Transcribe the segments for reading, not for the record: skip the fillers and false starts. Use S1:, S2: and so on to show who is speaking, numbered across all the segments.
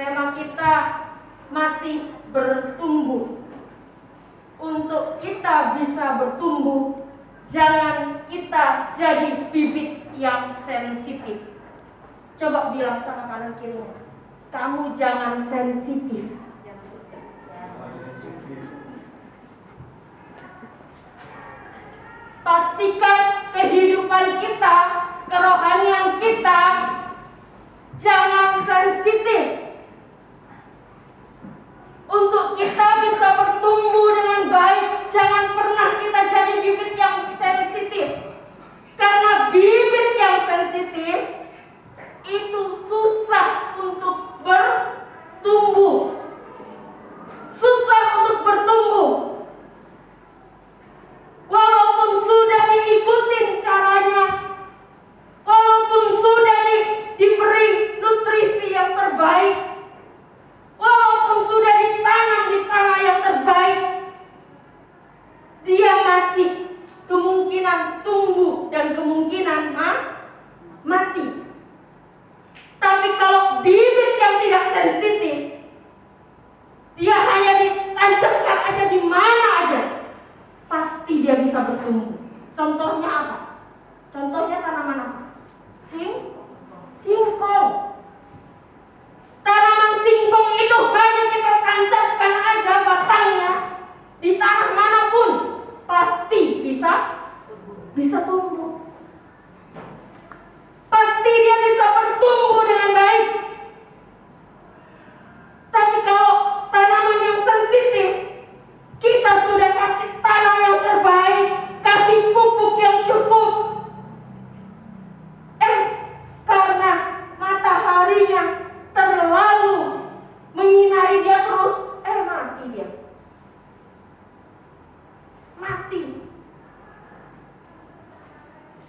S1: tema kita masih bertumbuh. Untuk kita bisa bertumbuh, jangan kita jadi bibit yang sensitif. Coba bilang sama kanan kirinya, kamu jangan sensitif. Pastikan kehidupan kita, kerohanian kita jangan sensitif. Untuk kita bisa bertumbuh dengan baik, jangan pernah kita jadi bibit yang sensitif. Karena bibit yang sensitif itu susah untuk bertumbuh. Susah untuk bertumbuh. Walaupun sudah diikutin caranya, walaupun sudah diberi nutrisi yang terbaik, walaupun sudah ditanam di tanah yang terbaik, dia masih kemungkinan tumbuh dan kemungkinan mati. Tapi kalau bibit yang tidak sensitif, dia hanya ditancapkan aja di mana aja, pasti dia bisa bertumbuh. Contohnya apa? Contohnya tanaman apa? Singkong. Tanaman singkong itu hanya kita tancapkan aja batangnya di tanah manapun, pasti bisa tumbuh. Pasti dia bisa bertumbuh dengan baik. Tapi kalau tanaman yang sensitif, kita sudah kasih tanah yang terbaik, kasih pupuk yang cukup. Karena mataharinya terlalu menyinari dia terus, mati dia. Mati.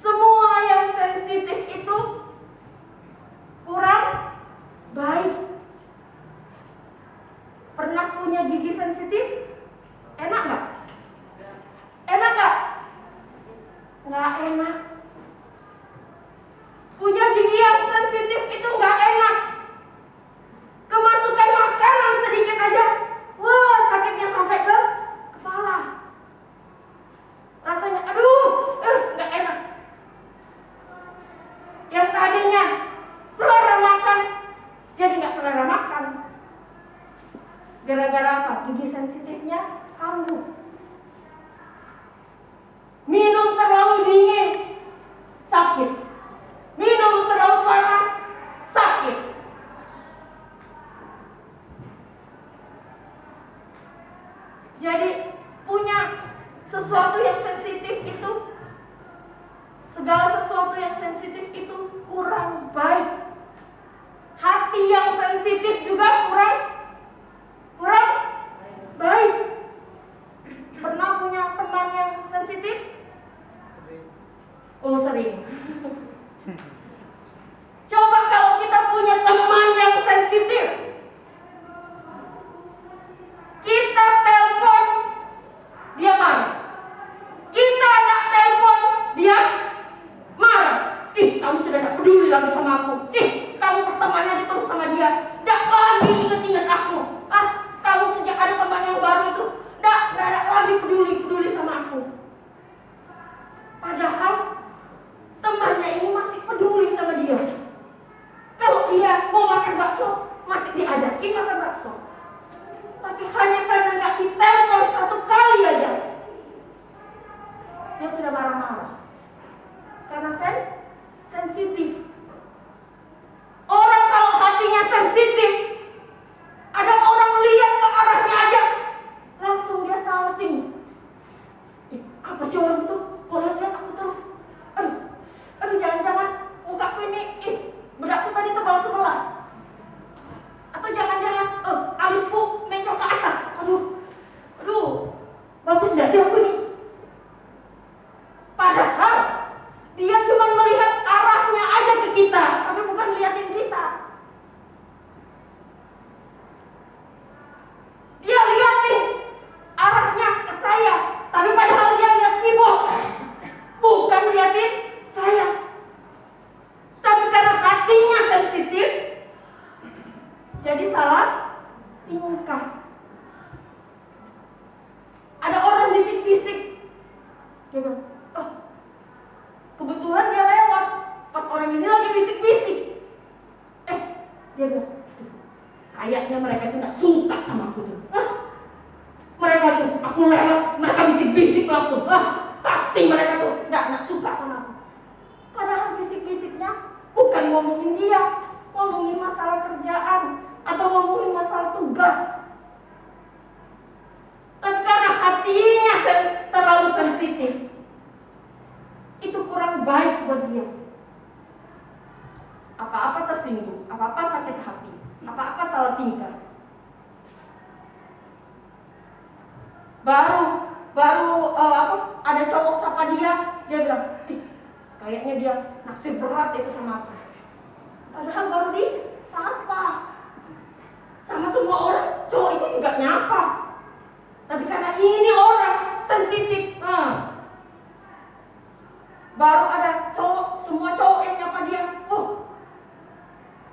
S1: Semua yang sensitif itu kurang baik. Pernah punya gigi sensitif? Enak nggak? Enak nggak? Nggak enak. Punya gigi yang sensitif itu nggak enak. Kemasukan makanan sedikit aja, wah sakitnya sampai ke kepala. Rasanya, aduh, nggak enak. Yang tadinya selera makan, jadi nggak selera makan. Gara-gara apa? Gigi sensitifnya kambuh. Minum terlalu dingin, sakit. Minum terlalu panas, sakit. Jadi punya sesuatu yang sensitif itu, segala sesuatu yang sensitif itu kurang baik. Hati yang sensitif juga kurang baik. Pernah punya teman yang sensitif? Oh, sering. Coba kalau kita punya teman yang sensitif, kita telepon, dia marah. Kita nak telepon, dia marah. Kamu sudah tak peduli lagi sama aku. Kamu berteman aja terus sama dia, tak lagi ingat-ingat aku. Kamu sejak ada teman yang baru itu, tak ada lagi peduli sama aku. Padahal temannya ini masih peduli sama dia. Kalau dia mau makan bakso, masih diajakin makan bakso. Tapi hanya karena nggak ditelepon satu kali aja, dia sudah marah-marah. Karena sensitif. Orang kalau hatinya sensitif, ada orang lihat ke arahnya aja, langsung dia salting. Apa sih orang itu? Kalau lihat aku terus, aduh jangan-jangan mukaku ini, bedakku tadi tebal sebelah. Atau jangan-jangan, alisku mencong ke atas. Aduh, bagus nggak sih aku ini? Padahal dia cuma melihat arahnya aja ke kita, tapi bukan liatin kita. Dia bilang, kayaknya mereka itu gak suka sama aku tuh. Mereka tuh, aku lewat, mereka bisik-bisik langsung. Pasti mereka tuh gak suka sama aku. Padahal bisik-bisiknya bukan ngomongin dia, ngomongin masalah kerjaan atau ngomongin masalah tugas. Tapi karena hatinya terlalu sensitif, itu kurang baik buat dia. Apa-apa tersinggung, apa-apa sakit hati, apa-apa salah tingkah. Baru ada cowok sapa dia bilang, kayaknya dia naksir berat itu sama aku. Padahal baru disapa. Sama semua orang, cowok itu juga nyapa. Tapi karena ini orang sensitif, baru ada semua cowok yang nyapa dia.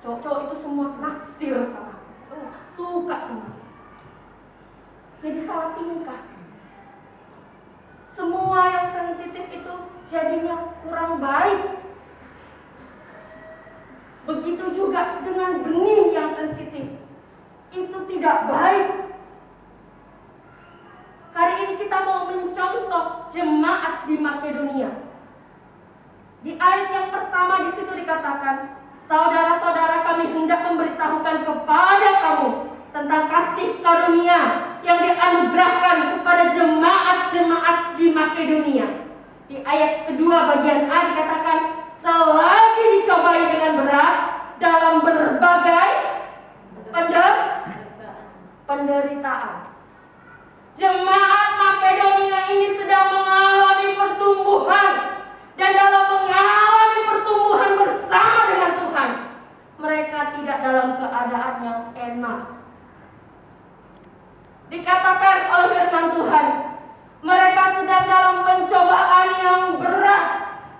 S1: Cowok-cowok itu semua naksir sama aku, suka sama aku. Jadi salah tingkah. Semua yang sensitif itu jadinya kurang baik. Begitu juga dengan benih yang sensitif, itu tidak baik. Hari ini kita mau mencontoh jemaat di Makedonia. Di ayat yang pertama di situ dikatakan, saudara-saudara, kami hendak memberitahukan kepada kamu tentang kasih karunia yang dianugerahkan kepada jemaat-jemaat di Makedonia. Di ayat kedua bagian A dikatakan, selagi dicobai dengan berat dalam berbagai penderitaan. Jemaat Makedonia ini sedang mengalami pertumbuhan, dan dalam mengalami pertumbuhan bersama dengan Tuhan, mereka tidak dalam keadaan yang enak. Dikatakan oleh firman Tuhan, mereka sedang dalam pencobaan yang berat,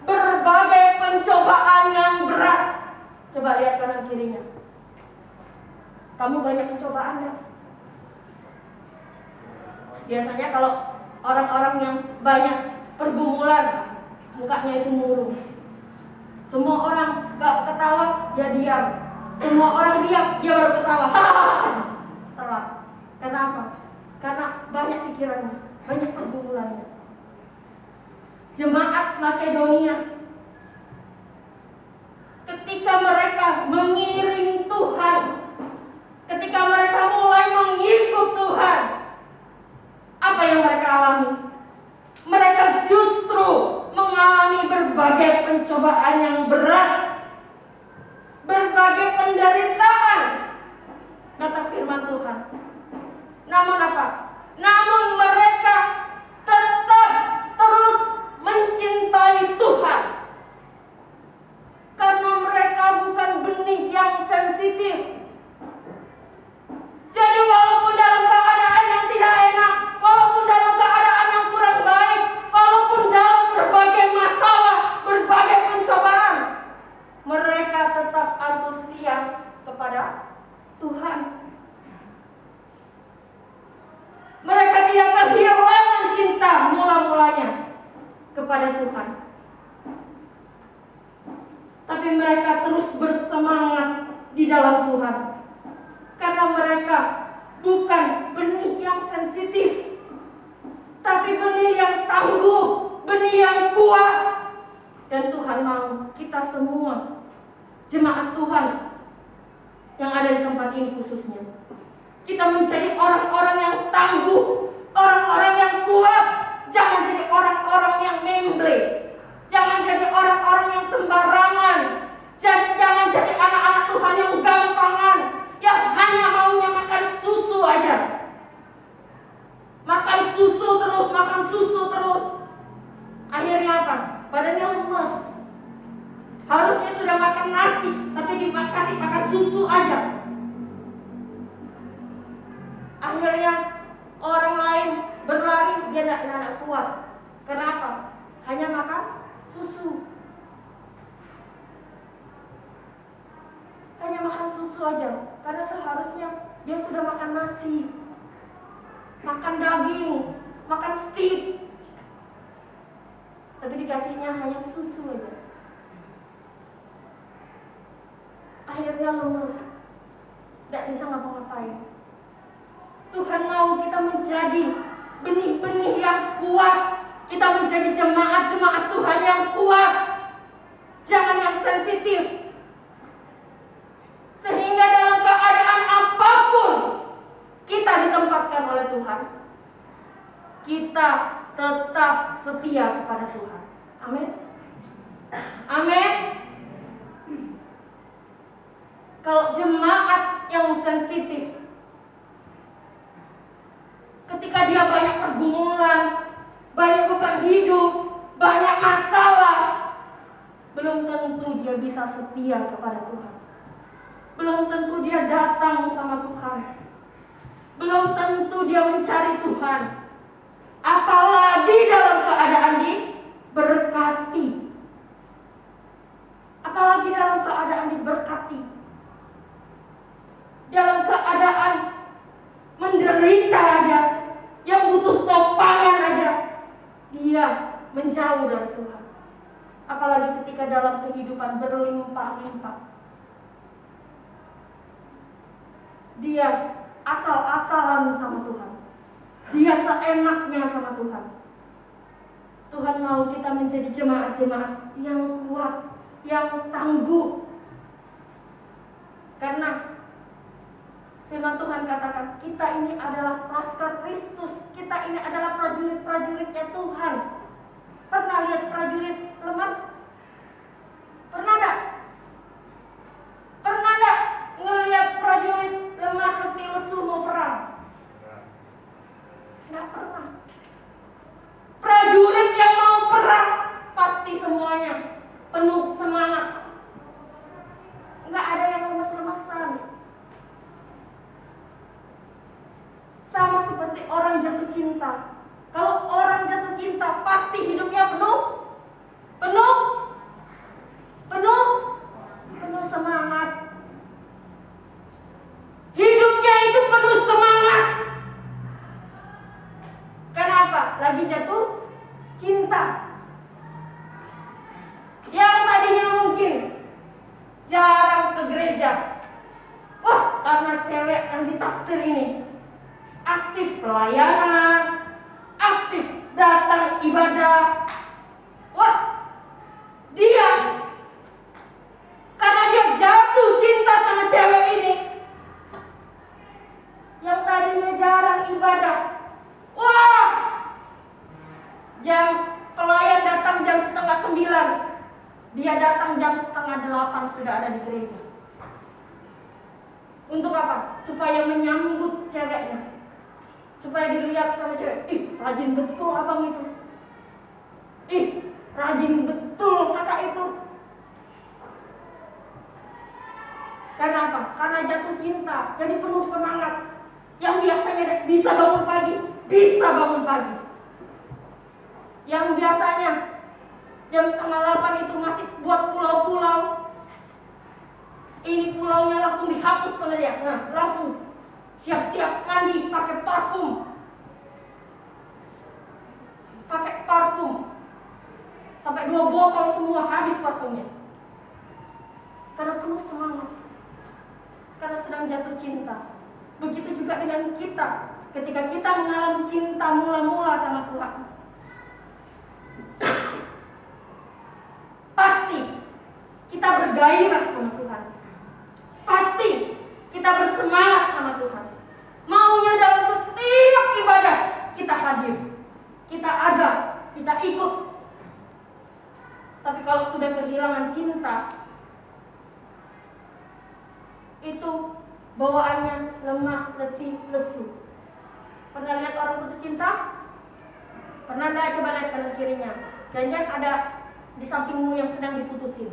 S1: berbagai pencobaan yang berat. Coba lihat kanan kirinya. Kamu banyak pencobaan ya? Biasanya kalau orang-orang yang banyak pergumulan, mukanya itu murung. Semua orang gak ketawa, dia diam. Semua orang diam, dia baru ketawa. Telat. Kenapa? Karena banyak pikirannya, banyak pergumulannya. Jemaat Makedonia, ketika mereka mengiring Tuhan, ketika mereka mulai mengikut Tuhan, apa yang mereka alami? Mereka justru mengalami berbagai pencobaan yang berat, berbagai penderitaan, kata firman Tuhan. Namun apa? Namun mereka tetap terus mencintai Tuhan, karena mereka bukan benih yang sensitif. Jadi walaupun dalam keadaan yang tidak enak, walaupun dalam keadaan yang kurang baik, walaupun dalam berbagai masalah, berbagai pencobaan, mereka tetap antusias kepada Tuhan. Mereka tidak kehilangan cinta mula-mulanya kepada Tuhan, tapi mereka terus bersemangat di dalam Tuhan, karena mereka bukan benih yang sensitif, tapi benih yang tangguh, benih yang kuat. Dan Tuhan mau kita semua, jemaat Tuhan yang ada di tempat ini khususnya, kita menjadi orang-orang yang tangguh, orang-orang yang kuat. Jangan jadi orang-orang yang memble, jangan jadi orang-orang yang sembarangan, jangan jadi anak-anak Tuhan yang gampangan, yang hanya maunya makan susu aja. Makan susu terus. Akhirnya apa? Badannya lemes. Harusnya sudah makan nasi, tapi dikasih makan susu aja. Akhirnya orang lain berlari, dia tidak kuat. Kenapa? Hanya makan susu. Hanya makan susu aja, karena seharusnya dia sudah makan nasi, makan daging, makan steak, tapi dikasihnya hanya susu aja. Akhirnya lemes. tidak bisa ngapa-ngapain. Tuhan mau kita menjadi benih-benih yang kuat. Kita menjadi jemaat-jemaat Tuhan yang kuat. Jangan yang sensitif. Sehingga dalam keadaan apapun kita ditempatkan oleh Tuhan, kita tetap setia kepada Tuhan. Amin. Amin. Kalau jemaat yang sensitif, ketika dia banyak pergumulan, banyak beban hidup, banyak masalah, belum tentu dia bisa setia kepada Tuhan. Belum tentu dia datang sama Tuhan. Belum tentu dia mencari Tuhan. Apalagi dalam keadaan diberkati. Apalagi dalam keadaan diberkati. Dalam keadaan menderita aja, yang butuh topangan aja, dia menjauh dari Tuhan. Apalagi ketika dalam kehidupan berlimpah-limpah, dia asal-asalan sama Tuhan. Dia seenaknya sama Tuhan. Tuhan mau kita menjadi jemaat-jemaat yang kuat, yang tangguh. Karena firman Tuhan katakan, kita ini adalah laskar Kristus. Kita ini adalah prajurit-prajuritnya Tuhan. Pernah lihat prajurit lemas? Pernah enggak? Pernah enggak ngelihat prajurit lemah, letih, lesu mau perang? Enggak pernah. Prajurit yang mau perang pasti semuanya penuh semangat. Enggak ada yang lemas-lemasan. Sama seperti orang jatuh cinta. Kalau orang jatuh cinta pasti hidupnya penuh semangat. Hidupnya itu penuh semangat. Kenapa? Lagi jatuh cinta. Yang tadinya mungkin jarang ke gereja, wah, karena cewek yang ditaksir ini aktif pelayanan, aktif datang ibadah. Wah, dia karena dia jatuh cinta sama cewek ini, yang tadinya jarang ibadah, wah, pelayan datang jam 8:30, dia datang jam 7:30 sudah ada di gereja. Untuk apa? Supaya menyambut ceweknya, supaya dilihat sama cewek, ih, rajin betul abang itu, ih, rajin betul kakak itu. Karena apa? Karena jatuh cinta, jadi penuh semangat. Yang biasanya bisa bangun pagi, yang biasanya jam 7:30 itu masih buat pulau-pulau, ini pulaunya langsung dihapus sama dia. Nah, langsung siap-siap mandi, pakai parfum, sampai 2 botol semua habis parfumnya. Karena penuh semangat, karena sedang jatuh cinta. Begitu juga dengan kita, ketika kita mengalami cinta mula-mula sama Tuhan, pasti kita bergairah sama Tuhan. Pasti kita bersemangat sama Tuhan. Maunya dalam setiap ibadah kita hadir, kita ada, kita ikut. Tapi kalau sudah kehilangan cinta, itu bawaannya lemah, letih, lesu. Pernah lihat orang putus cinta? Pernah enggak? Coba lihat kanan kirinya. Jangan ada di sampingmu yang sedang diputusin.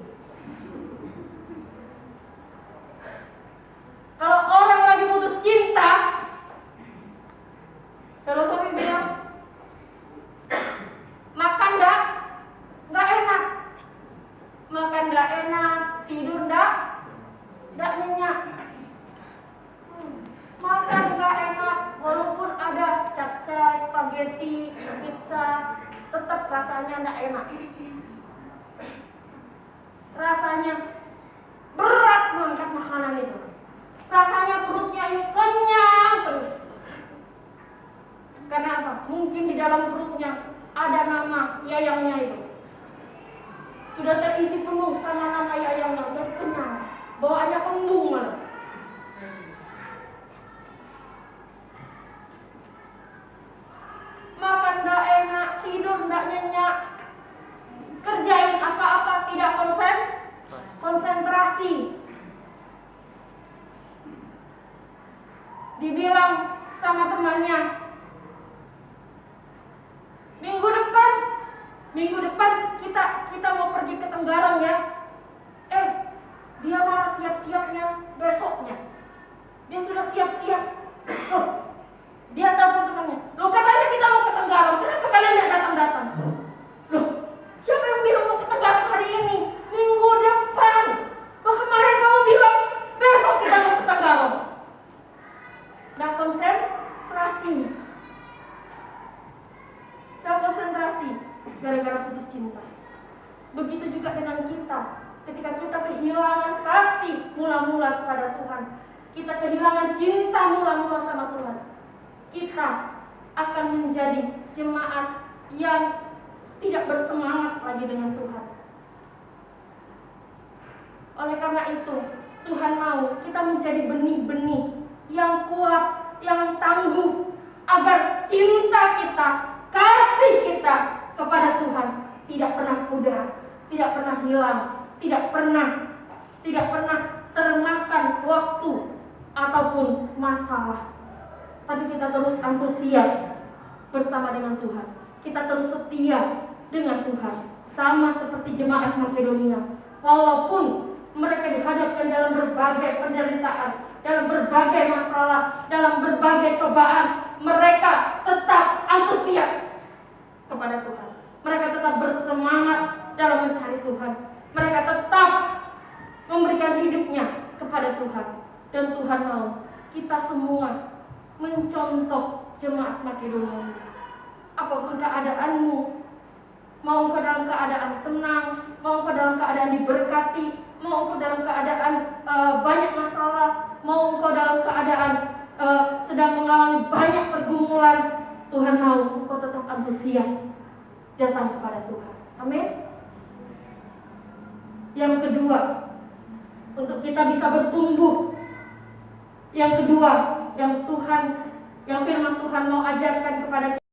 S1: Kalau orang lagi putus cinta, kalau suami bilang, makan nggak enak, makan nggak enak, tidur nggak nyenyak, makan nggak enak, walaupun ada capcay, spaghetti, pizza, tetap rasanya nggak enak. Rasanya berat mengangkat makanan itu. Rasanya dibilang sama temannya, minggu depan kita mau pergi ke Tenggarong ya. Dia malah siap-siapnya besoknya. Dia sudah siap-siap. Dia telepon temannya, loh katanya kita mau ke Tenggarong, kenapa kalian tidak datang-datang? Loh, siapa yang bilang mau ke Tenggarong hari ini? Minggu depan. Loh, kemarin kamu bilang besok kita mau ke Tenggarong. Nah, konsentrasi gara-gara putus cinta. Begitu juga dengan kita. Ketika kita kehilangan kasih mula-mula kepada Tuhan, kita kehilangan cinta mula-mula sama Tuhan, kita akan menjadi jemaat yang tidak bersemangat lagi dengan Tuhan. Oleh karena itu, Tuhan mau kita menjadi benih-benih yang kuat, yang tangguh, agar cinta kita, kasih kita kepada Tuhan tidak pernah pudar, tidak pernah hilang, tidak pernah termakan waktu ataupun masalah. Tapi kita terus antusias bersama dengan Tuhan. Kita terus setia dengan Tuhan. Sama seperti jemaat Makedonia. Walaupun mereka dihadapkan dalam berbagai penderitaan, dalam berbagai masalah, dalam berbagai cobaan, mereka tetap antusias kepada Tuhan. Mereka tetap bersemangat dalam mencari Tuhan. Mereka tetap memberikan hidupnya kepada Tuhan. Dan Tuhan mau kita semua mencontoh jemaat Makedonia. Apapun keadaanmu, mau engkau dalam keadaan senang, mau engkau dalam keadaan diberkati, mau engkau dalam keadaan banyak masalah, mau engkau dalam keadaan sedang mengalami banyak pergumulan, Tuhan mau engkau tetap antusias datang kepada Tuhan. Amin. Yang kedua, untuk kita bisa bertumbuh, yang kedua, yang firman Tuhan mau ajarkan kepada kita,